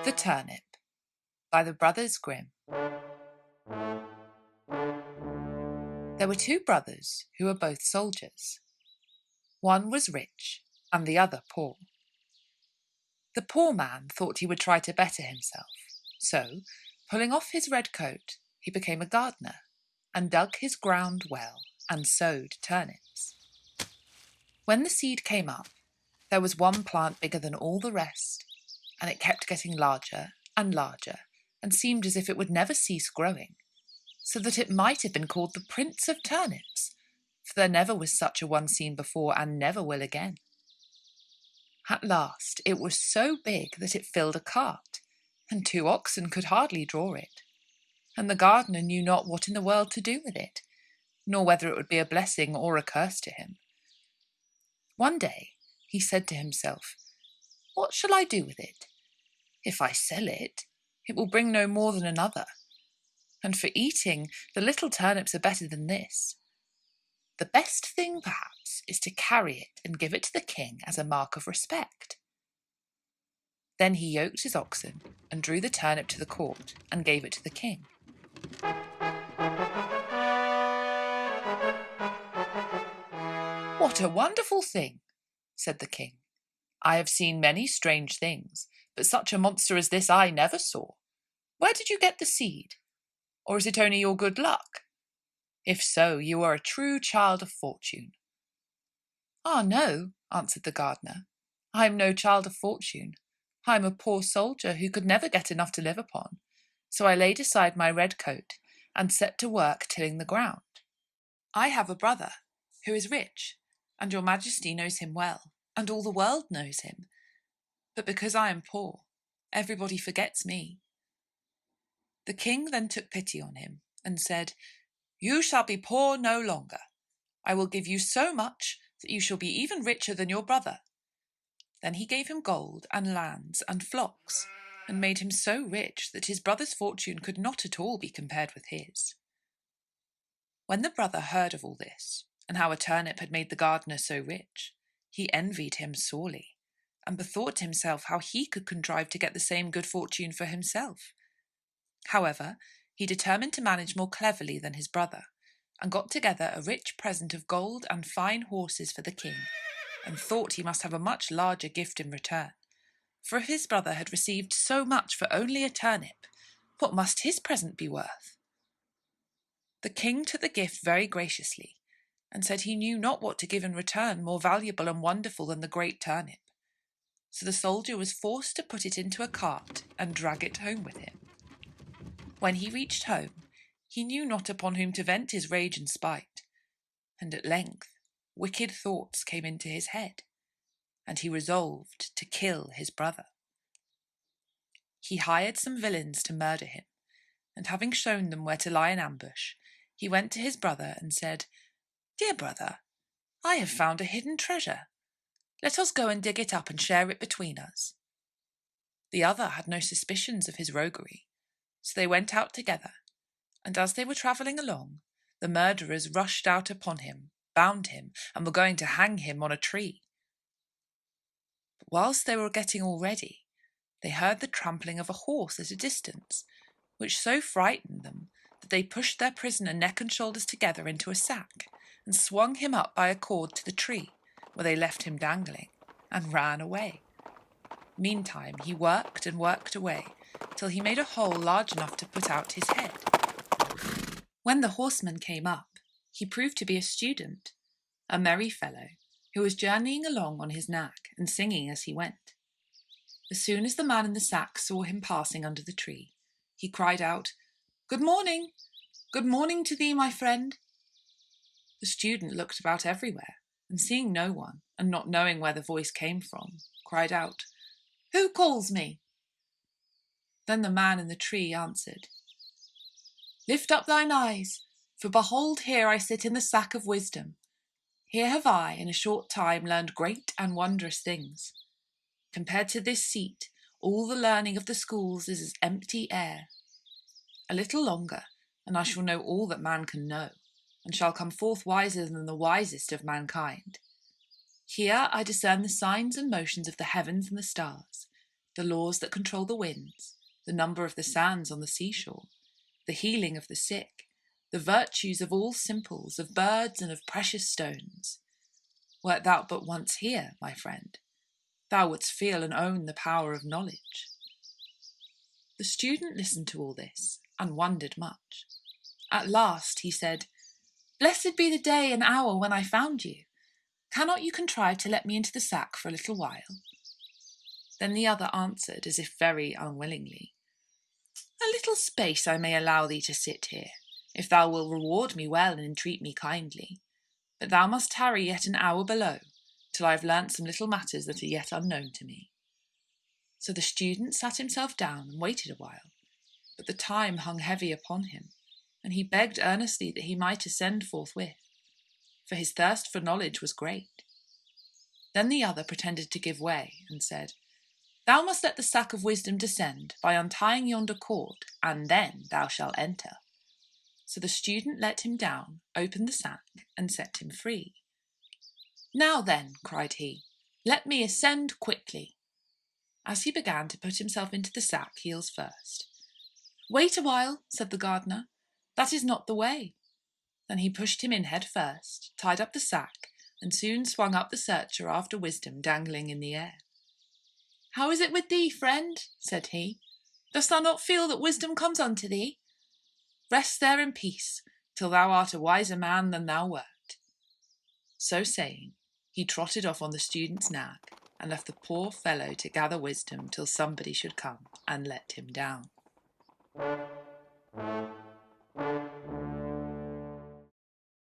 The Turnip by the Brothers Grimm. There were two brothers who were both soldiers. One was rich and the other poor. The poor man thought he would try to better himself, so, pulling off his red coat, he became a gardener and dug his ground well and sowed turnips. When the seed came up, there was one plant bigger than all the rest, and it kept getting larger and larger and seemed as if it would never cease growing, so that it might have been called the Prince of Turnips, for there never was such a one seen before and never will again. At last it was so big that it filled a cart, and 2 oxen could hardly draw it, and the gardener knew not what in the world to do with it, nor whether it would be a blessing or a curse to him. One day he said to himself, "What shall I do with it? If I sell it, it will bring no more than another, and for eating, the little turnips are better than this. The best thing, perhaps, is to carry it and give it to the king as a mark of respect." Then he yoked his oxen and drew the turnip to the court and gave it to the king. "What a wonderful thing," said the king. "I have seen many strange things, but such a monster as this I never saw. Where did you get the seed? Or is it only your good luck? If so, you are a true child of fortune." "Ah, no," answered the gardener. "I am no child of fortune. I am a poor soldier who could never get enough to live upon, so I laid aside my red coat and set to work tilling the ground. I have a brother who is rich, and your majesty knows him well, and all the world knows him. But because I am poor, everybody forgets me." The king then took pity on him and said, "You shall be poor no longer. I will give you so much that you shall be even richer than your brother." Then he gave him gold and lands and flocks, and made him so rich that his brother's fortune could not at all be compared with his. When the brother heard of all this, and how a turnip had made the gardener so rich, he envied him sorely, and bethought himself how he could contrive to get the same good fortune for himself. However, he determined to manage more cleverly than his brother, and got together a rich present of gold and fine horses for the king, and thought he must have a much larger gift in return. For if his brother had received so much for only a turnip, what must his present be worth? The king took the gift very graciously, and said he knew not what to give in return more valuable and wonderful than the great turnip. So the soldier was forced to put it into a cart and drag it home with him. When he reached home, he knew not upon whom to vent his rage and spite, and at length wicked thoughts came into his head, and he resolved to kill his brother. He hired some villains to murder him, and having shown them where to lie in ambush, he went to his brother and said, "Dear brother, I have found a hidden treasure. Let us go and dig it up and share it between us." The other had no suspicions of his roguery, so they went out together, and as they were travelling along, the murderers rushed out upon him, bound him, and were going to hang him on a tree. But whilst they were getting all ready, they heard the trampling of a horse at a distance, which so frightened them that they pushed their prisoner neck and shoulders together into a sack, and swung him up by a cord to the tree, where they left him dangling, and ran away. Meantime he worked and worked away, till he made a hole large enough to put out his head. When the horseman came up, he proved to be a student, a merry fellow, who was journeying along on his nag and singing as he went. As soon as the man in the sack saw him passing under the tree, he cried out, "Good morning! Good morning to thee, my friend!" The student looked about everywhere, and seeing no one, and not knowing where the voice came from, cried out, "Who calls me?" Then the man in the tree answered, "Lift up thine eyes, for behold, here I sit in the sack of wisdom. Here have I, in a short time, learned great and wondrous things. Compared to this seat, all the learning of the schools is as empty air. A little longer, and I shall know all that man can know, and shall come forth wiser than the wisest of mankind. Here I discern the signs and motions of the heavens and the stars, the laws that control the winds, the number of the sands on the seashore, the healing of the sick, the virtues of all simples, of birds and of precious stones. Wert thou but once here, my friend, thou wouldst feel and own the power of knowledge. The student listened to all this and wondered much. At last he said, "Blessed be the day and hour when I found you. Cannot you contrive to let me into the sack for a little while?" Then the other answered, as if very unwillingly, "A little space I may allow thee to sit here, if thou wilt reward me well and entreat me kindly. But thou must tarry yet an hour below, till I have learnt some little matters that are yet unknown to me." So the student sat himself down and waited a while, but the time hung heavy upon him, and he begged earnestly that he might ascend forthwith, for his thirst for knowledge was great. Then the other pretended to give way, and said, "Thou must let the sack of wisdom descend by untying yonder cord, and then thou shalt enter." So the student let him down, opened the sack, and set him free. "Now then," cried he, "let me ascend quickly." As he began to put himself into the sack heels first. "Wait a while," said the gardener. "That is not the way." Then he pushed him in head first, tied up the sack, and soon swung up the searcher after wisdom dangling in the air. "How is it with thee, friend?" said he. "Dost thou not feel that wisdom comes unto thee? Rest there in peace, till thou art a wiser man than thou wert." So saying, he trotted off on the student's nag, and left the poor fellow to gather wisdom till somebody should come and let him down.